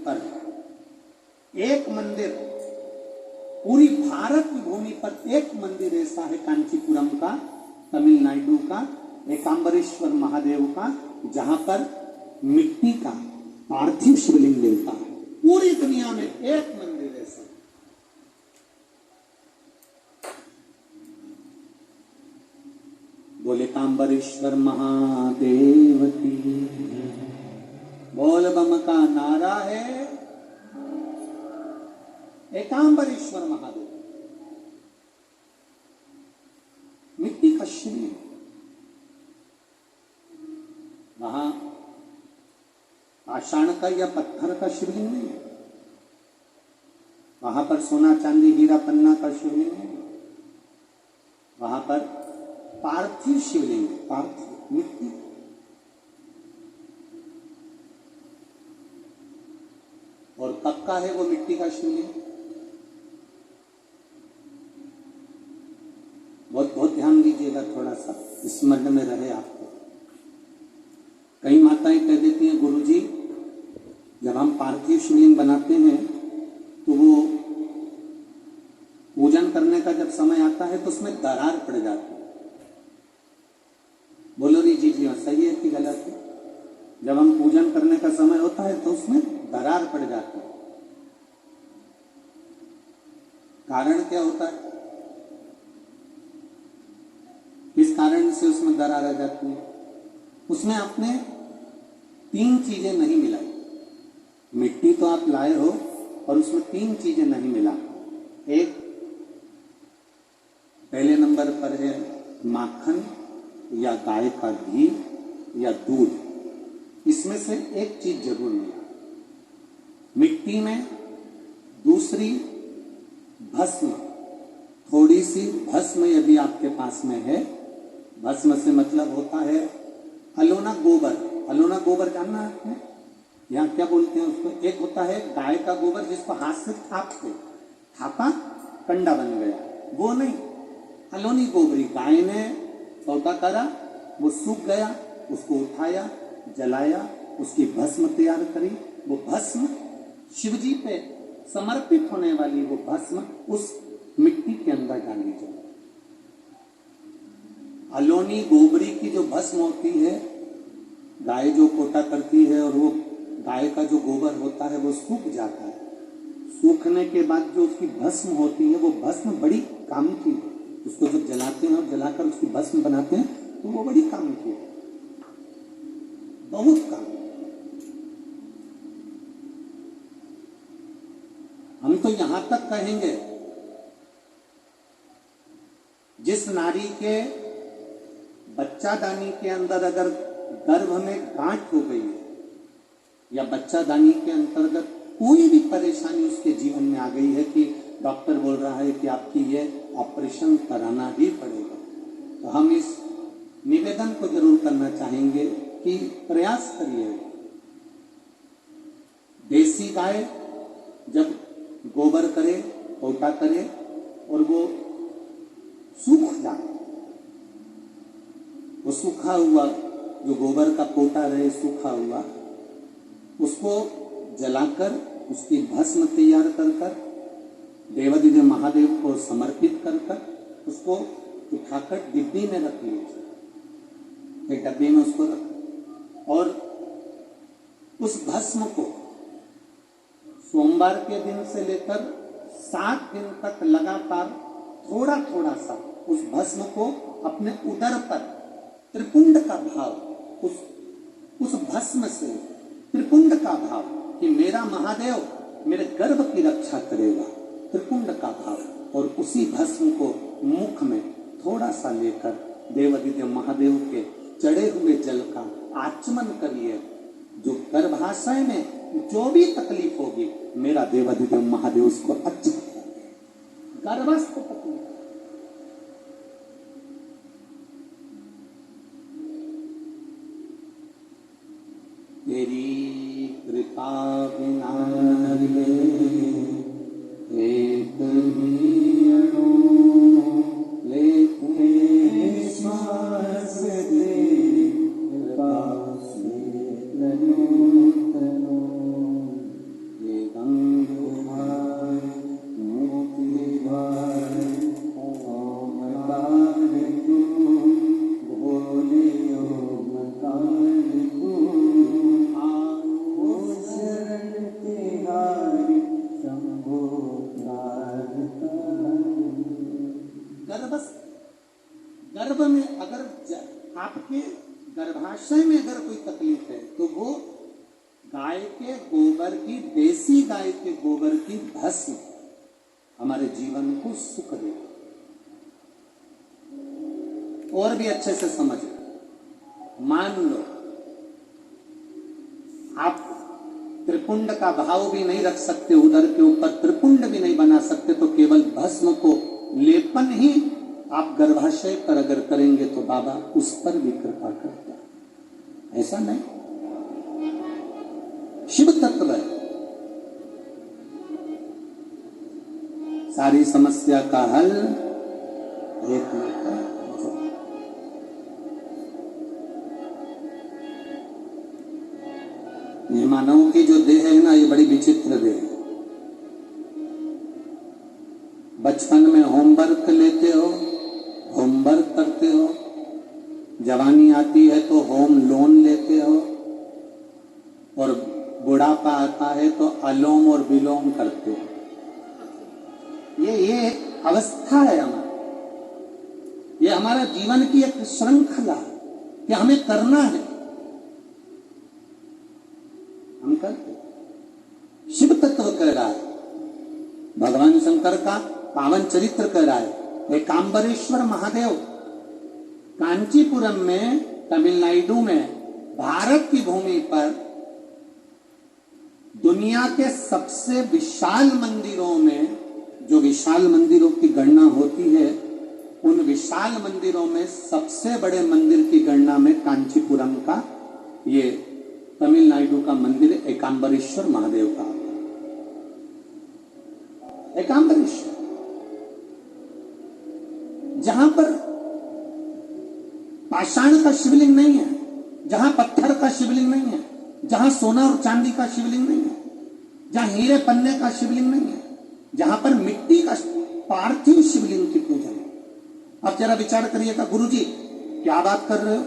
पर एक मंदिर, पूरी भारत की भूमि पर एक मंदिर ऐसा है कांचीपुरम का, तमिलनाडु का, एकांबरेश्वर महादेव का, जहां पर मिट्टी का पार्थिव शिवलिंग मिलता है। पूरी दुनिया में एक मंदिर ऐसा। बोले कांबरेश्वर महादेव की, बोल बम का नारा है एकांबरेश्वर महादेव। मिट्टी का शिवलिंग, वहां पाषाण का या पत्थर का शिवलिंग नहीं है, वहां पर सोना चांदी हीरा पन्ना का शिवलिंग नहीं है, वहां पर पार्थिव शिवलिंग, पार्थिव मिट्टी। और कब का है वो मिट्टी का शिवलिंग? बहुत बहुत ध्यान दीजिएगा, थोड़ा सा स्मरण में रहे आपको। कई माताएं कह देती हैं, गुरुजी जब हम पार्थिव शिवलिंग बनाते हैं तो वो पूजन करने का जब समय आता है तो उसमें दरार पड़ जाती है। बोलो री जी जी सही है कि गलत है? जब हम पूजन करने का समय होता है तो उसमें दरार पड़ जाती है। कारण क्या होता है? किस कारण से उसमें दरार आ जाती है? उसमें आपने 3 चीजें नहीं मिलाई। मिट्टी तो आप लाए हो और उसमें 3 चीजें नहीं मिला। एक, पहले नंबर पर है माखन या गाय का घी या दूध। इसमें से एक चीज जरूर मिला मिट्टी में। दूसरी, भस्म, थोड़ी सी भस्म यदि आपके पास में है। भस्म से मतलब होता है अलोना गोबर। अलोना गोबर जानना है आपने? यहाँ क्या बोलते हैं उसको? एक होता है गाय का गोबर जिसको हाथ से थापते, थापा कंडा बन गया, वो नहीं। अलोनी गोबरी, गाय ने सौदा करा, वो सूख गया, उसको उठाया, जलाया, उसकी भस्म तैयार करी। वो भस्म शिवजी पे समर्पित होने वाली वो भस्म उस मिट्टी के अंदर डाली जाए। अलोनी गोबरी की जो भस्म होती है, गाय जो कोटा करती है और वो गाय का जो गोबर होता है वो सूख जाता है। सूखने के बाद जो उसकी भस्म होती है वो भस्म बड़ी काम की है। उसको जब जलाते हैं और जलाकर उसकी भस्म बनाते हैं तो वो बड़ी काम की है, बहुत काम। हम तो यहां तक कहेंगे, जिस नारी के बच्चादानी के अंदर अगर गर्भ में गांठ हो गई है या बच्चादानी के अंतर्गत कोई भी परेशानी उसके जीवन में आ गई है कि डॉक्टर बोल रहा है कि आपकी ये ऑपरेशन कराना ही पड़ेगा, तो हम इस निवेदन को जरूर करना चाहेंगे कि प्रयास करिए। देसी गाय जब गोबर करे, कोटा करे और वो सूख जाए, वो सूखा हुआ जो गोबर का कोटा रहे सूखा हुआ, उसको जलाकर उसकी भस्म तैयार कर कर देवादिदेव महादेव को समर्पित कर कर उसको उठाकर डिब्बी में रख लीजिए। एक डब्बे में उसको रख और उस भस्म को सोमवार के दिन से लेकर 7 दिन तक लगातार थोड़ा थोड़ा सा उस भस्म को अपने उदर पर त्रिपुंड का भाव, उस भस्म से त्रिपुंड का भाव कि मेरा महादेव मेरे गर्भ की रक्षा करेगा, त्रिपुंड का भाव। और उसी भस्म को मुख में थोड़ा सा लेकर देवादिदेव महादेव के चढ़े हुए जल का आचमन करिए। जो गर्भाशय में जो भी तकलीफ होगी, मेरा देवादिदेव महादेव उसको अच्छा गर्भस्थ तकलीफ। तेरी कृपा बिना एक ही अणु लेते श्वास दे कृपा से तनो गर्भाशय में अगर कोई तकलीफ है तो वो गाय के गोबर की, देसी गाय के गोबर की भस्म हमारे जीवन को सुख दे। और भी अच्छे से समझ लो, मान लो आप त्रिपुंड का भाव भी नहीं रख सकते, उदर के ऊपर त्रिपुंड भी नहीं बना सकते, तो केवल भस्म को लेपन ही आप गर्भाशय पर अगर करेंगे तो बाबा उस पर भी कृपा करता है। ऐसा नहीं, शिव तत्व है। सारी समस्या का हल एक मात्र। ये मानव की जो देह है ना, ये बड़ी विचित्र देह है। बचपन में होमवर्क लेते हो, होमवर्क करते हो, जवानी आती है तो होम लोन लेते हो, और बुढ़ापा आता है तो अलोम और विलोम करते हो। ये अवस्था है हमारा, ये हमारा जीवन की एक श्रृंखला कि हमें करना है, हम करते। शिव तत्व कह रहा है, भगवान शंकर का पावन चरित्र कह रहा है। एकांबरेश्वर महादेव कांचीपुरम में, तमिलनाडु में, भारत की भूमि पर दुनिया के सबसे विशाल मंदिरों में, जो विशाल मंदिरों की गणना होती है, उन विशाल मंदिरों में सबसे बड़े मंदिर की गणना में कांचीपुरम का, ये तमिलनाडु का मंदिर एकांबरेश्वर महादेव का। एकांबरेश्वर, जहां पर पाषाण का शिवलिंग नहीं है, जहां पत्थर का शिवलिंग नहीं है, जहां सोना और चांदी का शिवलिंग नहीं है, जहां हीरे पन्ने का शिवलिंग नहीं है, जहां पर मिट्टी का पार्थिव शिवलिंग की पूजा है। अब जरा विचार करिएगा, गुरुजी क्या बात कर रहे हो?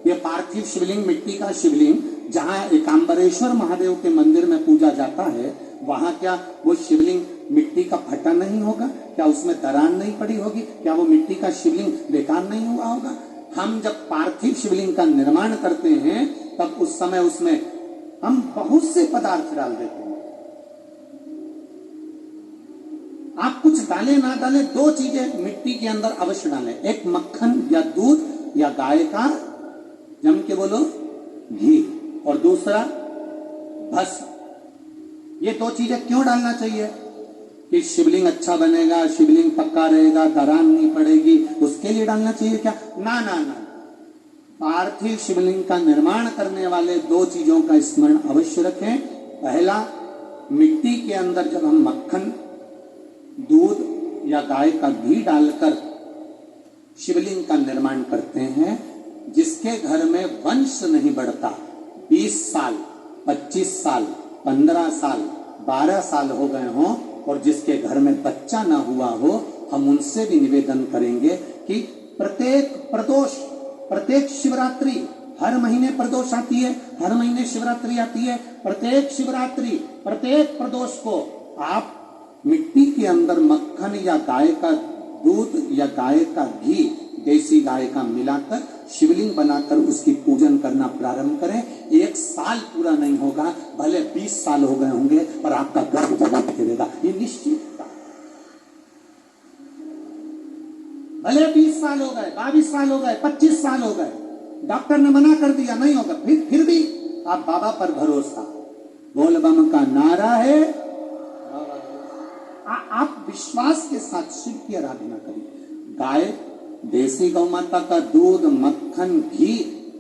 ये पार्थिव शिवलिंग, मिट्टी का शिवलिंग, जहां एकांबरेश्वर महादेव के मंदिर में पूजा जाता है, वहां क्या वो शिवलिंग मिट्टी का फटा नहीं होगा? क्या उसमें दरार नहीं पड़ी होगी? क्या वो मिट्टी का शिवलिंग बेकार नहीं हुआ होगा? हम जब पार्थिव शिवलिंग का निर्माण करते हैं तब उस समय उसमें हम बहुत से पदार्थ डाल देते हैं। आप कुछ डालें ना डालें, दो चीजें मिट्टी के अंदर अवश्य डालें, एक मक्खन या दूध या गाय का, जम के बोलो, घी, और दूसरा भस्म। ये दो चीजें क्यों डालना चाहिए? कि शिवलिंग अच्छा बनेगा, शिवलिंग पक्का रहेगा, दरार नहीं पड़ेगी, उसके लिए डालना चाहिए क्या? ना ना ना, पार्थिव शिवलिंग का निर्माण करने वाले दो चीजों का स्मरण अवश्य रखें। पहला, मिट्टी के अंदर जब हम मक्खन, दूध या गाय का घी डालकर शिवलिंग का निर्माण करते हैं, जिसके घर में वंश नहीं बढ़ता, 20 साल, 25 साल, 15 साल, 12 साल हो गए हों, और जिसके घर में बच्चा ना हुआ हो, हम उनसे भी निवेदन करेंगे कि प्रत्येक प्रदोष, प्रत्येक शिवरात्रि, हर महीने प्रदोष आती है, हर महीने शिवरात्रि आती है, प्रत्येक शिवरात्रि, प्रत्येक प्रदोष को आप मिट्टी के अंदर मक्खन या गाय का दूध या गाय का घी, देसी गाय का मिलाकर शिवलिंग बनाकर उसकी पूजन करना प्रारंभ करें। 1 साल पूरा नहीं होगा, भले 20 साल हो गए होंगे, पर आपका गर्भ जगत करेगा, ये निश्चित। भले 20 साल हो गए, 22 साल हो गए, 25 साल हो गए, डॉक्टर ने मना कर दिया नहीं होगा, फिर भी आप बाबा पर भरोसा, बोल बम का नारा है, आप विश्वास के साथ शिव की आराधना करिए। गाय, देसी गौ माता का दूध, मक्खन, घी,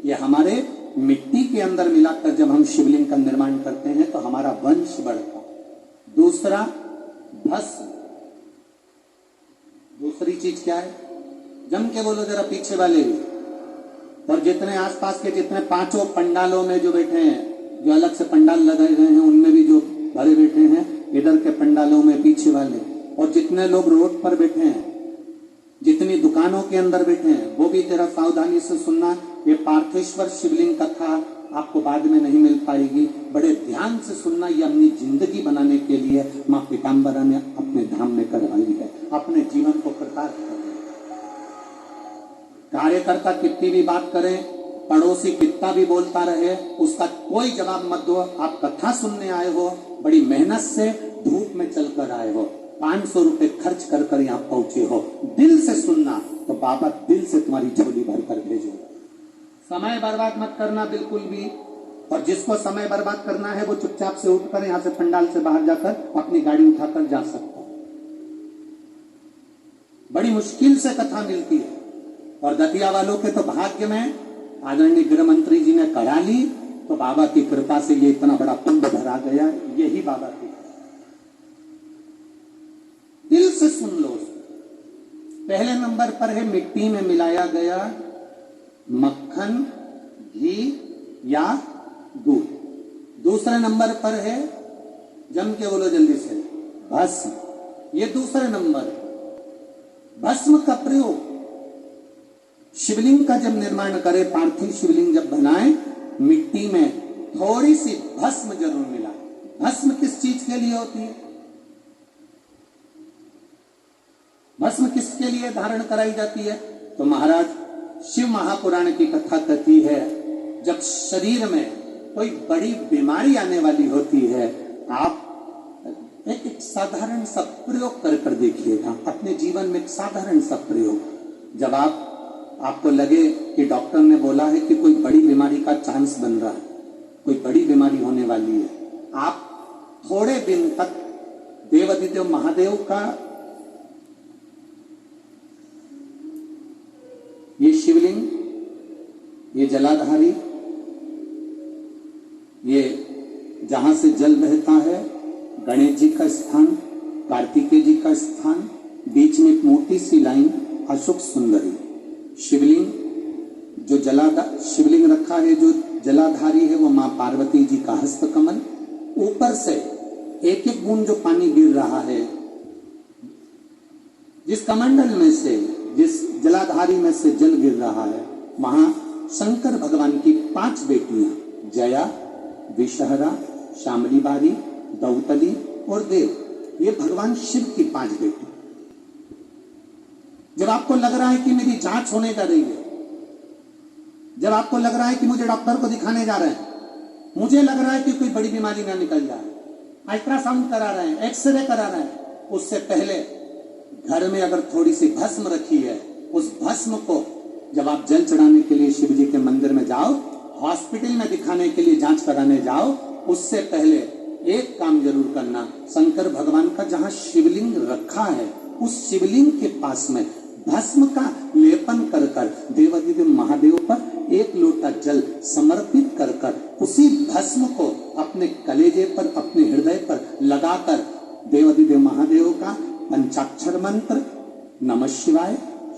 ये हमारे मिट्टी के अंदर मिलाकर जब हम शिवलिंग का निर्माण करते हैं तो हमारा वंश बढ़ता। दूसरा, भस्म। दूसरी चीज क्या है? जम के बोलो जरा पीछे वाले भी, और जितने आसपास के जितने 5 पंडालों में जो बैठे हैं, जो अलग से पंडाल लगाए गए हैं, उनमें भी जो भरे बैठे हैं, इधर के पंडालों में पीछे वाले, और जितने लोग रोड पर बैठे हैं, जितनी दुकानों के अंदर बैठे हैं, वो भी जरा सावधानी से सुनना। ये पार्थेश्वर शिवलिंग कथा आपको बाद में नहीं मिल पाएगी, बड़े ध्यान से सुनना। ये अपनी जिंदगी बनाने के लिए माँ पीताम्बरा ने अपने धाम में करवाई है, अपने जीवन को प्रकाश करने। कार्यकर्ता कितनी भी बात करें, पड़ोसी कितना भी बोलता रहे उसका कोई जवाब मत दो। आप कथा सुनने आए हो, बड़ी मेहनत से धूप में चलकर आए हो, 500 रुपए खर्च कर कर यहाँ पहुंचे हो, दिल से सुनना तो बाबा दिल से तुम्हारी झोली भर कर भेजेगा। समय बर्बाद मत करना बिल्कुल भी। और जिसको समय बर्बाद करना है वो चुपचाप से उठकर यहाँ से पंडाल से बाहर जाकर अपनी गाड़ी उठाकर जा सकता है। बड़ी मुश्किल से कथा मिलती है और दतिया वालों के तो भाग्य में आदरणीय गृह मंत्री जी ने करा ली तो बाबा की कृपा से ये इतना बड़ा कुंभ भरा गया। यही बाबा की दिल से सुन लो। पहले नंबर पर है मिट्टी में मिलाया गया मक्खन, घी या दूध। दूसरे नंबर पर है, जम के बोलो जल्दी से, भस्म। ये दूसरे नंबर। भस्म का प्रयोग शिवलिंग का जब निर्माण करे, पार्थिव शिवलिंग जब बनाए, मिट्टी में थोड़ी सी भस्म जरूर मिला। भस्म किस चीज के लिए होती है? भस्म किसके लिए धारण कराई जाती है? तो महाराज शिव महापुराण की कथा कहती है, जब शरीर में कोई बड़ी बीमारी आने वाली होती है, आप एक साधारण सा प्रयोग कर देखिएगा अपने जीवन में। एक साधारण सा प्रयोग, जब आपको लगे कि डॉक्टर ने बोला है कि कोई बड़ी बीमारी का चांस बन रहा है, कोई बड़ी बीमारी होने वाली है, आप थोड़े दिन तक देवाधिदेव महादेव का ये शिवलिंग, ये जलाधारी, ये जहां से जल बहता है, गणेश जी का स्थान, कार्तिकेय जी का स्थान, बीच में एक मोटी सी लाइन अशोक सुंदरी, शिवलिंग जो शिवलिंग रखा है, जो जलाधारी है वो मां पार्वती जी का हस्त कमल, ऊपर से एक एक बूंद जो पानी गिर रहा है, जिस कमंडल में से, जिस जलाधारी में से जल गिर रहा है, वहां शंकर भगवान की 5 बेटियां, जया, विषहरा, शामली बारी, दौतली और देव, ये भगवान शिव की 5 बेटी। जब आपको लग रहा है कि मेरी जांच होने जा रही है, जब आपको लग रहा है कि मुझे डॉक्टर को दिखाने जा रहे हैं, मुझे लग रहा है कि कोई बड़ी बीमारी ना निकल जाए, अल्ट्रासाउंड करा रहे हैं, एक्सरे करा रहे हैं, उससे पहले घर में अगर थोड़ी सी भस्म रखी है, उस भस्म को जब आप जल चढ़ाने के लिए शिव जी के मंदिर में जाओ, हॉस्पिटल में दिखाने के लिए जांच कराने जाओ, उससे पहले एक काम जरूर करना, शंकर भगवान का जहां शिवलिंग रखा है उस शिवलिंग के पास में भस्म का लेपन कर कर देवाधिदेव महादेव पर 1 लोटा जल समर्पित कर कर उसी भस्म को अपने कलेजे पर, अपने हृदय पर लगाकर देवाधिदेव महादेव का पंचाक्षर मंत्र नमः शिवाय,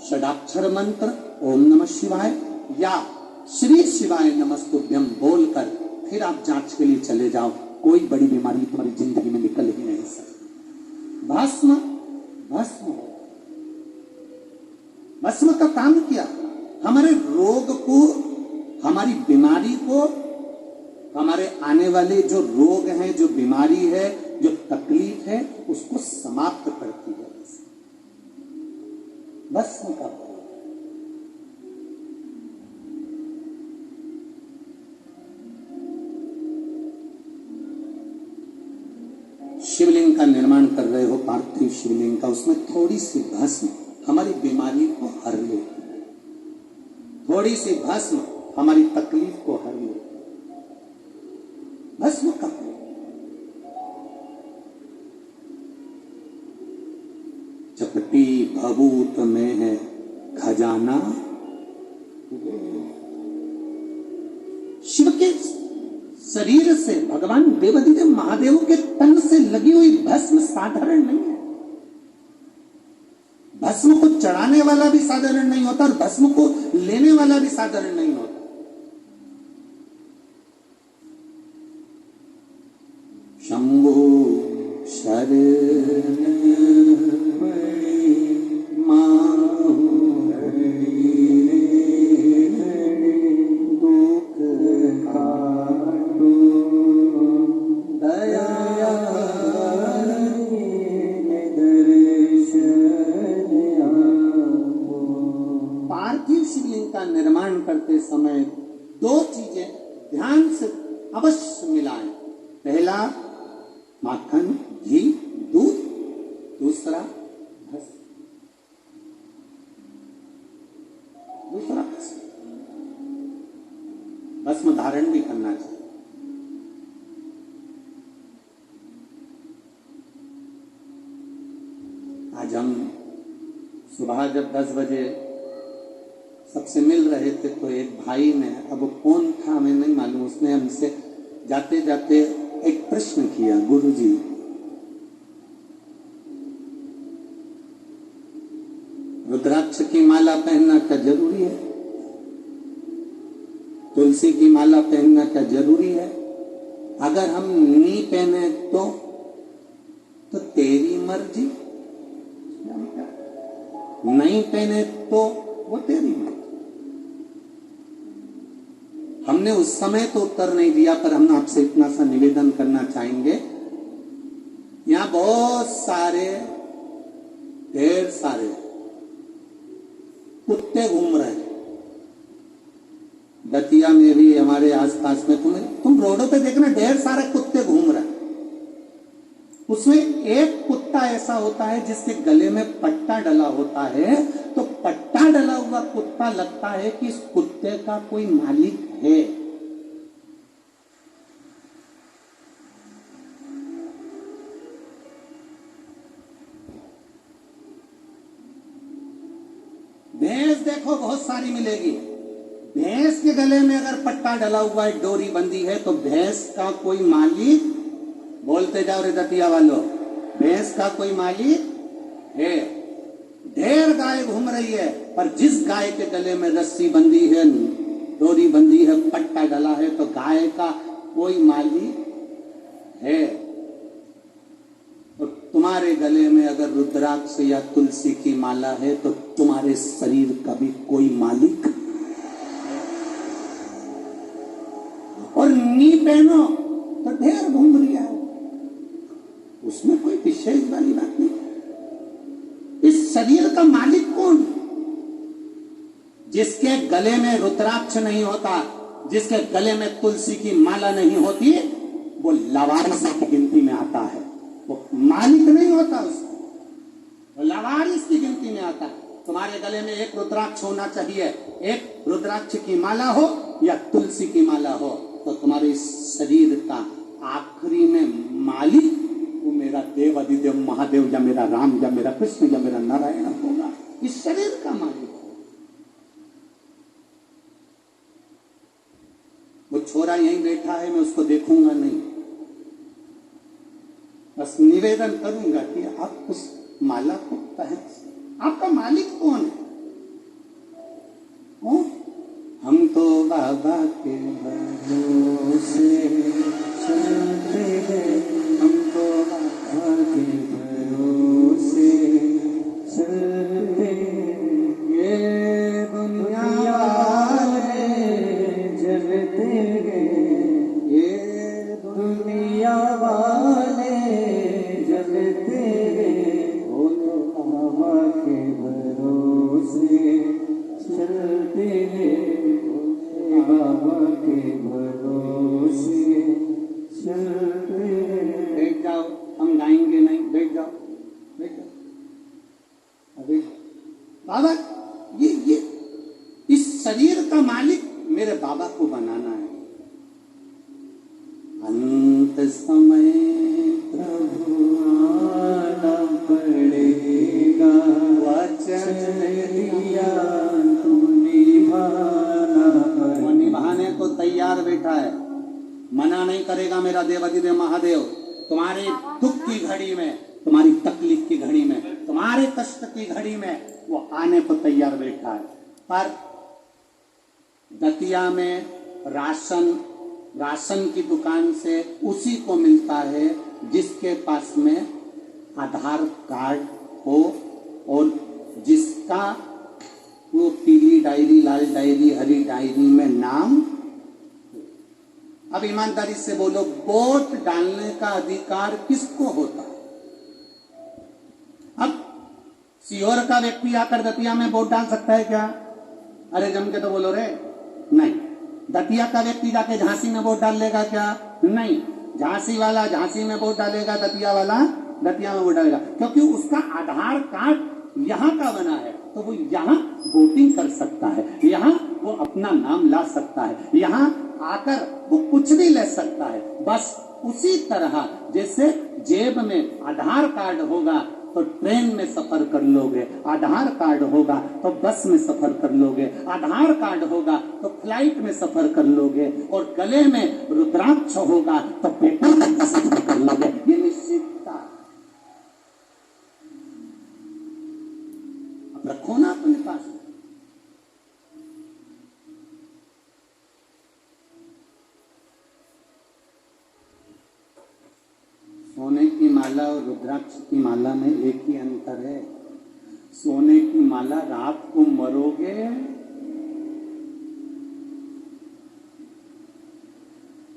षडाक्षर मंत्र ओम नमः शिवाय या श्री शिवाय नमस्तुभ्यम बोलकर फिर आप जांच के लिए चले जाओ। कोई बड़ी बीमारी तुम्हारी जिंदगी में निकल ही नहीं सकती। भस्म भस्म भस्म का काम क्या? हमारे रोग को, हमारी बीमारी को, हमारे आने वाले जो रोग हैं, जो बीमारी है, जो तकलीफ है, उसको समाप्त करती है भस्म का। शिवलिंग का निर्माण कर रहे हो, पार्थिव शिवलिंग का, उसमें थोड़ी सी भस्म हमारी बीमारी को हर लेती है, थोड़ी सी भस्म हमारी तकलीफ को हर लेती है। भस्म का चपटी भभूत में है खजाना, शिव के शरीर से, भगवान देवाधिदेव महादेव के तन से लगी हुई भस्म साधारण नहीं है। भस्म को चढ़ाने वाला भी साधारण नहीं होता और भस्म को लेने वाला भी साधारण नहीं होता। शंभु शरण माखन, घी, दूध, दूसरा भस्म धारण भी करना चाहिए। आज हम सुबह जब 10 बजे सबसे मिल रहे थे तो एक भाई ने, अब वो कौन था हमें नहीं मालूम, उसने हमसे जाते जाते एक प्रश्न किया, गुरुजी रुद्राक्ष की माला पहनना क्या जरूरी है? तुलसी की माला पहनना क्या जरूरी है? अगर हम नहीं पहने तो तेरी मर्जी, नहीं पहने तो वो तेरी मर्जी। हमने उस समय तो उत्तर नहीं दिया, पर हम आपसे इतना सा निवेदन करना चाहेंगे, यहां बहुत सारे, ढेर सारे कुत्ते घूम रहे हैं। दतिया में भी, हमारे आसपास में, तुम रोडों पे देखना, ढेर सारे कुत्ते घूम रहे हैं। उसमें एक कुत्ता ऐसा होता है जिसके गले में पट्टा डला होता है, तो पट्टा डला हुआ कुत्ता लगता है कि इस कुत्ते का कोई मालिक है। भैंस देखो बहुत सारी मिलेगी, भैंस के गले में अगर पट्टा डला हुआ है, डोरी बंधी है, तो भैंस का कोई मालिक, बोलते जाओ रे दतिया वालों, भैंस का कोई मालिक है। ढेर गाय घूम रही है, पर जिस गाय के गले में रस्सी बंधी है, डोरी बंधी है, पट्टा डला है, तो गाय का कोई मालिक है। तो तुम्हारे गले में अगर रुद्राक्ष या तुलसी की माला है, तो तुम्हारे शरीर का भी कोई मालिक, और नी पहनो तो ढेर घूम रही है, उसमें कोई विशेष वाली बात नहीं। इस शरीर का मालिक कौन? जिसके गले में रुद्राक्ष नहीं होता, जिसके गले में तुलसी की माला नहीं होती, वो लवारिस की गिनती में आता है। वो मालिक नहीं होता, उसका वो लवारिस की गिनती में आता है। तुम्हारे गले में एक रुद्राक्ष होना चाहिए, एक रुद्राक्ष की माला हो या तुलसी की माला हो, तो तुम्हारे शरीर का आखिरी में मालिक वो मेरा देव अधिदेव महादेव, या मेरा राम, या मेरा कृष्ण, या मेरा नारायण होगा। इस शरीर का मालिक। वो छोरा यहीं बैठा है, मैं उसको देखूंगा नहीं, बस निवेदन करूंगा कि आप उस माला को पहन। आपका मालिक कौन है? हम तो बाबा के भरोसे चलते हैं, हम तो बाबा के भरोसे चलते हैं। ये दुनिया वाले जलते हैं, ये दुनिया वाले जलते हैं, वो तो बाबा के भरोसे चलते हैं, बाबा के भरोसे चलते हैं। बैठ जाओ, हम गाएंगे नहीं, बैठ जाओ, बैठ जाओ। अभी बाबा, ये इस शरीर का मालिक मेरे बाबा को बनाना है। अंत समय प्रभु आना पड़ेगा, वचन दिया तू निभाना पड़ेगा। वो निभाने को तैयार बैठा है, मना नहीं करेगा मेरा देव अधिदेव महादेव। तुम्हारे दुख की घड़ी में, तुम्हारी तकलीफ की घड़ी में, तुम्हारे कष्ट की घड़ी में वो आने को तैयार बैठा है। पर दतिया में राशन की दुकान से उसी को मिलता है जिसके पास में आधार कार्ड हो, और जिसका वो पीली डायरी, लाल डायरी, हरी डायरी में नाम। अब ईमानदारी से बोलो, वोट डालने का अधिकार किसको होता है? अब सीहोर का व्यक्ति आकर दतिया में वोट डाल सकता है क्या? अरे जम के तो बोलो रे, नहीं। दतिया का व्यक्ति जाके झांसी में वोट डाल लेगा क्या? नहीं। झांसी वाला झांसी में वोट डालेगा, दतिया वाला दतिया में वोट डालेगा, क्योंकि उसका आधार कार्ड यहाँ का बना है, तो वो यहाँ वोटिंग कर सकता है, यहाँ वो अपना नाम ला सकता है, यहाँ आकर वो कुछ भी ले सकता है। बस उसी तरह जैसे जेब में आधार कार्ड होगा तो ट्रेन में सफर कर लोगे, आधार कार्ड होगा तो बस में सफर कर लोगे, आधार कार्ड होगा तो फ्लाइट में सफर कर लोगे, और गले में रुद्राक्ष होगा तो पेपर में सफर कर लोगे। ये निश्चितता। अब रखो ना अपने पास। सोने की माला और रुद्राक्ष की माला में एक ही अंतर है। सोने की माला रात को मरोगे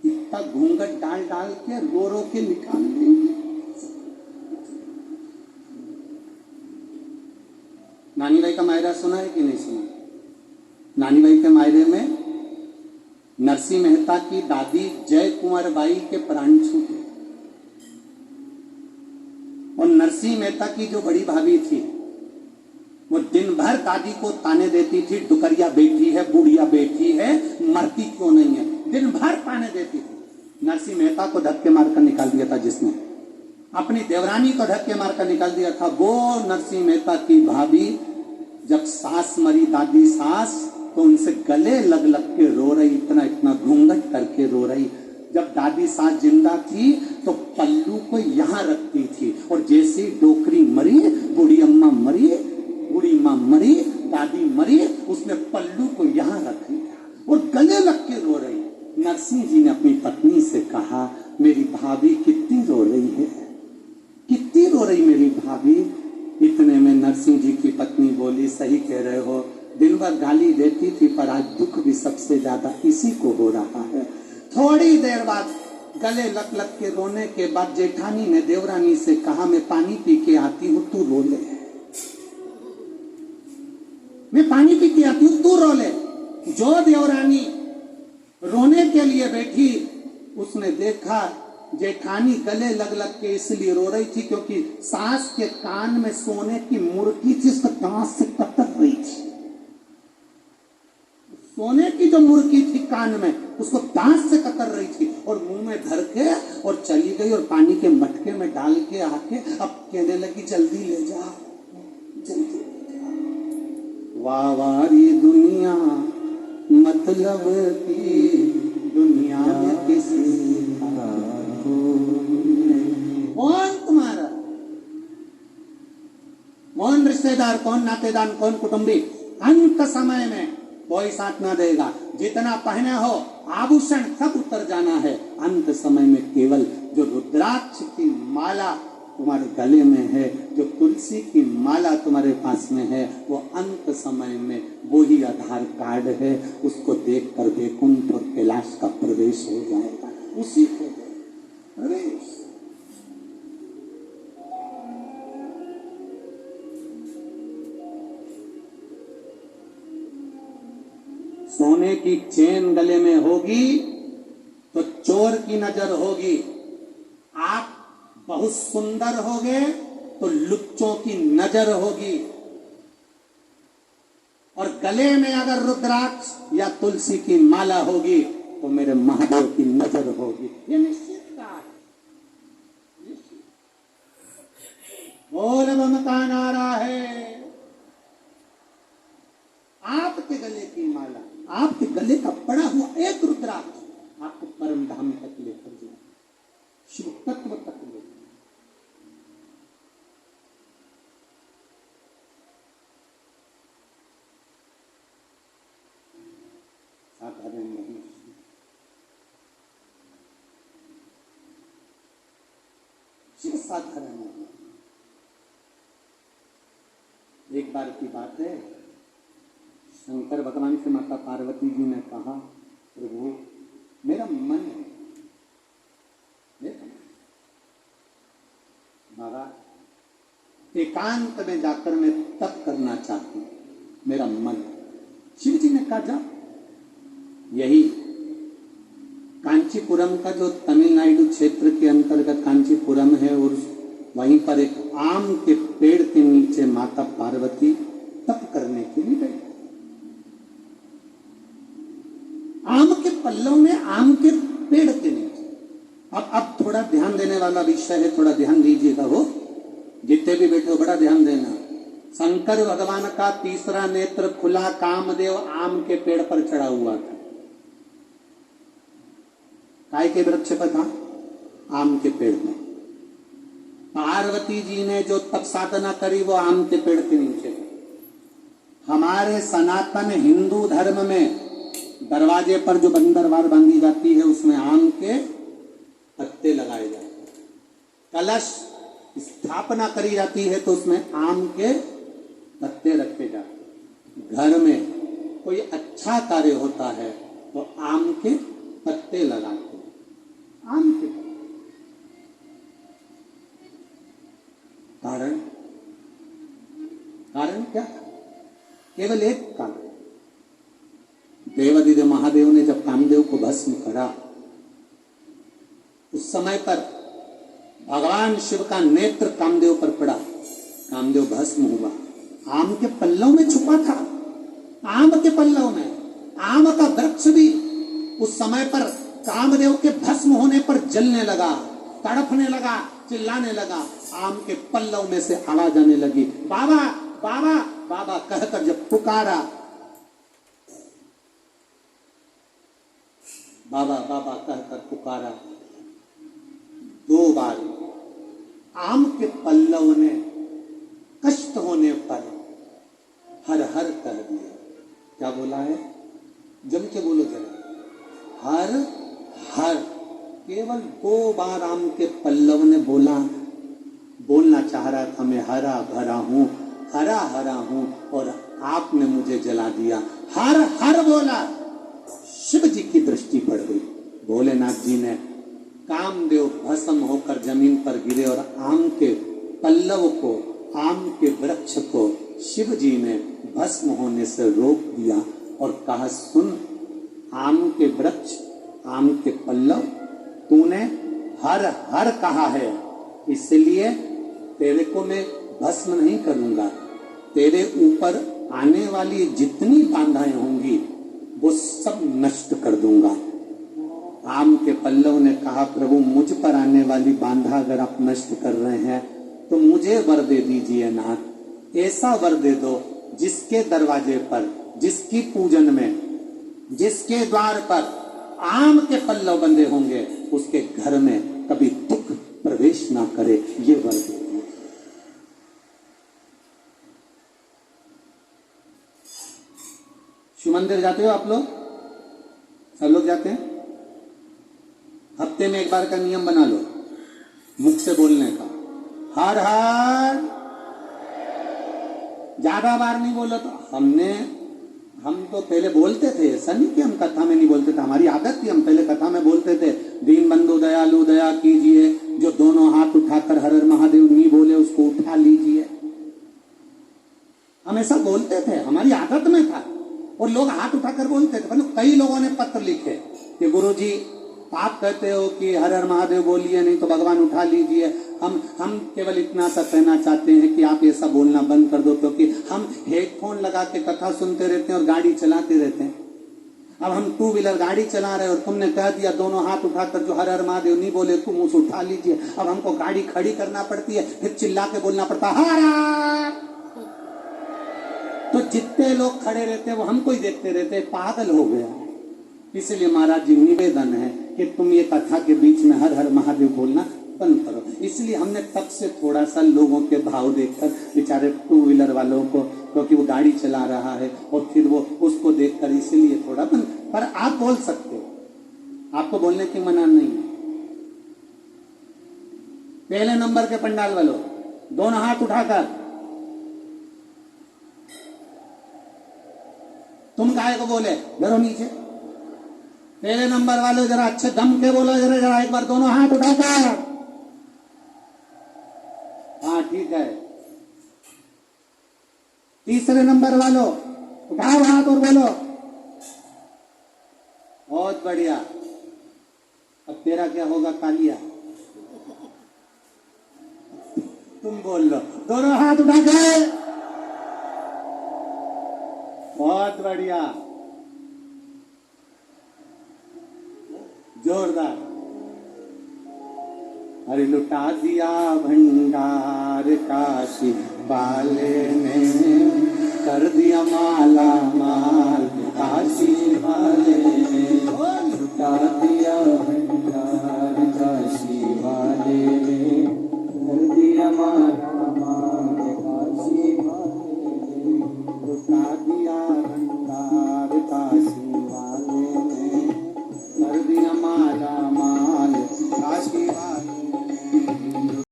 इतना घूंघट डाल डाल के रो रो के निकाल देंगे। नानी भाई का मायरा सुना है कि नहीं सुना? नानी भाई के मायरे में नरसिंह मेहता की दादी जय कुंवर बाई के प्राण छूटे, और नरसिंह मेहता की जो बड़ी भाभी थी वो दिन भर दादी को ताने देती थी, डुकरिया बेटी है, बुढ़िया बेटी है, मरती क्यों नहीं है, दिन भर ताने देती थी। नरसिंह मेहता को धक्के मारकर निकाल दिया था जिसने, अपनी देवरानी को धक्के मारकर निकाल दिया था वो नरसिंह मेहता की भाभी। जब सास मरी, दादी सास, तो उनसे गले लग लग के रो रही, इतना इतना घूंघट करके रो रही। जब दादी सास जिंदा थी तो पल्लू को यहाँ रखती थी, और जैसे डोकरी मरी, बूढ़ी अम्मा मरी, बूढ़ी माँ मरी, दादी मरी, उसने पल्लू को यहाँ रख लिया और गले लग के रो रही। नरसिंह जी ने अपनी पत्नी से कहा, मेरी भाभी कितनी रो रही है, कितनी रो रही मेरी भाभी। इतने में नरसिंह जी की पत्नी बोली, सही कह रहे हो, दिन भर गाली देती थी पर आज दुख भी सबसे ज्यादा इसी को हो रहा है। थोड़ी देर बाद गले लग लग के रोने के बाद जेठानी ने देवरानी से कहा, मैं पानी पी के आती हूँ, तू रो ले, मैं पानी पी के आती हूँ, तू रो ले। जो देवरानी रोने के लिए बैठी, उसने देखा जेठानी गले लग लग के इसलिए रो रही थी क्योंकि सास के कान में सोने की मुर्की थी, उसको दांत से कतर रही थी। सोने की जो मुर्की थी कान में, उसको दांत से कतर रही थी, और मुंह में धर के और चली गई, और पानी के मटके में डाल के आके अब कहने लगी, जल्दी ले जा, जल्दी ले जा। वाह वारी दुनिया, मतलब की दुनिया में किसी कौन तुम्हारा, कौन रिश्तेदार, कौन नातेदार, कौन कुटुंबी, अंत समय में कोई साथ ना देगा। जितना पहने हो आभूषण सब उतर जाना है। अंत समय में केवल जो रुद्राक्ष की माला तुम्हारे गले में है, जो तुलसी की माला तुम्हारे पास में है, वो अंत समय में वो ही आधार कार्ड है। उसको देख कर वैकुंठ और कैलाश का प्रवेश हो जाएगा, उसी को प्रवेश। सोने की चेन गले में होगी तो चोर की नजर होगी, आप बहुत सुंदर होगे तो लुच्चों की नजर होगी, और गले में अगर रुद्राक्ष या तुलसी की माला होगी तो मेरे महादेव की नजर होगी। ये निश्चित है। बोल बम का नारा है। आपके गले की माला, आपके गले का पड़ा हुआ एक रुद्राक्ष आपको परम धाम तक लेकर जाए, शिव तत्व तक ले। साधारण नहीं, शिव साधारण नहीं। एक बार की बात है, शंकर भगवान से माता पार्वती जी ने कहा, प्रभु मेरा मन है, बाबा एकांत में जाकर मैं तप करना चाहती हूँ, मेरा मन। शिव जी ने कहा, जा यही कांची कांचीपुरम का जो तमिलनाडु क्षेत्र के अंतर्गत कांचीपुरम है, और वहीं पर एक आम के पेड़ के नीचे माता पार्वती तप करने के लिए गई। आम के पल्लव में, आम के पेड़ के नीचे। अब थोड़ा ध्यान देने वाला विषय है, थोड़ा ध्यान दीजिएगा। वो जितने भी बैठे हो बड़ा ध्यान देना। शंकर भगवान का तीसरा नेत्र खुला, कामदेव आम के पेड़ पर चढ़ा हुआ था। काय के वृक्ष पर था? आम के पेड़ में। पार्वती जी ने जो तप साधना करी वो आम के पेड़ के नीचे थी। हमारे सनातन हिंदू धर्म में दरवाजे पर जो बंदरवार बांधी जाती है उसमें आम के पत्ते लगाए जाते हैं। कलश स्थापना करी जाती है तो उसमें आम के पत्ते रखे जाते हैं। घर में कोई अच्छा कार्य होता है तो आम के पत्ते लगाते हैं। आम के पत्ते। कारण क्या? केवल एक कारण। देवादिदेव महादेव ने जब कामदेव को भस्म करा, उस समय पर भगवान शिव का नेत्र कामदेव पर पड़ा, कामदेव भस्म हुआ। आम के पल्लव में छुपा था। आम के पल्लव में। आम का वृक्ष भी उस समय पर कामदेव के भस्म होने पर जलने लगा, तड़पने लगा, चिल्लाने लगा। आम के पल्लव में से आवाज आने लगी, बाबा बाबा बाबा कहकर जब पुकारा, बाबा बाबा कहकर पुकारा, 2 बार आम के पल्लव ने कष्ट होने पर हर हर कह दिया। क्या बोला है? जम के बोलो जरा। हर हर। केवल 2 बार आम के पल्लव ने बोलना चाह रहा था, मैं हरा भरा हूं, हरा हरा हूं, और आपने मुझे जला दिया। हर हर बोला। शिव जी की दृष्टि पड़ गई। भोलेनाथ जी ने कामदेव भस्म होकर जमीन पर गिरे और आम के पल्लव को, आम के वृक्ष को शिव जी ने भस्म होने से रोक दिया और कहा, सुन आम के वृक्ष, आम के पल्लव, तूने हर हर कहा है, इसलिए तेरे को मैं भस्म नहीं करूंगा। तेरे ऊपर आने वाली जितनी बाधाएं होंगी वो सब नष्ट कर दूंगा। आम के पल्लव ने कहा, प्रभु मुझ पर आने वाली बाधा अगर आप नष्ट कर रहे हैं तो मुझे वर दे दीजिए नाथ। ऐसा वर दे दो जिसके दरवाजे पर, जिसकी पूजन में, जिसके द्वार पर आम के पल्लव बंधे होंगे उसके घर में कभी दुख प्रवेश ना करे, ये वर दे दो। शिव मंदिर जाते हो आप लोग? सब लोग जाते हैं? हफ्ते में 1 बार का नियम बना लो, मुख से बोलने का, हर हर। ज्यादा बार नहीं बोलो तो हम तो पहले बोलते थे, ऐसा नहीं कि हम कथा में नहीं बोलते थे, हमारी आदत थी, हम पहले कथा में बोलते थे, दीन बंधु दयालु दया कीजिए, जो दोनों हाथ उठाकर हर हर महादेव नहीं बोले उसको उठा लीजिए। हम ऐसा बोलते थे, हमारी आदत में था, और लोग हाथ उठाकर बोलते थे। मतलब कई लोगों ने पत्र लिखे कि गुरुजी आप कहते हो कि हर हर महादेव बोलिए, नहीं तो भगवान उठा लीजिए। हम केवल इतना सा कहना चाहते हैं कि आप ऐसा बोलना बंद कर दो, क्योंकि हम हेडफोन लगा के कथा सुनते रहते हैं और गाड़ी चलाते रहते हैं। अब हम 2 व्हीलर गाड़ी चला रहे हैं और तुमने कह दिया दोनों हाथ उठाकर जो हर हर महादेव नहीं बोले तुम उसे उठा लीजिए। अब हमको गाड़ी खड़ी करना पड़ती है, फिर चिल्ला के बोलना पड़ता है हर। तो जितने लोग खड़े रहते हैं वो हमको ही देखते रहते हैं, पागल हो गया। इसलिए महाराज जी निवेदन है कि तुम ये कथा के बीच में हर हर महादेव बोलना बंद करो। इसलिए हमने तब से थोड़ा सा लोगों के भाव देखकर, बेचारे 2 व्हीलर वालों को, क्योंकि वो गाड़ी चला रहा है और फिर वो उसको देखकर, इसीलिए थोड़ा बंद। पर आप बोल सकते हो, आपको बोलने की मना नहीं है। पहले नंबर के पंडाल वालों, दोनों हाथ उठाकर, तुम काहे को बोले, डरो नीचे। पहले नंबर वाले जरा अच्छे दम के बोलो, जरा एक बार दोनों हाथ उठाकर। हाँ ठीक है। तीसरे नंबर वालों उठाओ हाथ और बोलो, बहुत बढ़िया। मेरा क्या होगा? कालिया। तुम बोल लो, दोनों हाथ उठा के। बहुत बढ़िया, जोरदार। अरे लुटा दिया भंडार काशी वाले ने, कर दिया माला माल काशी वाले ने। लुटा दिया भंडार काशी वाले ने, कर दिया माला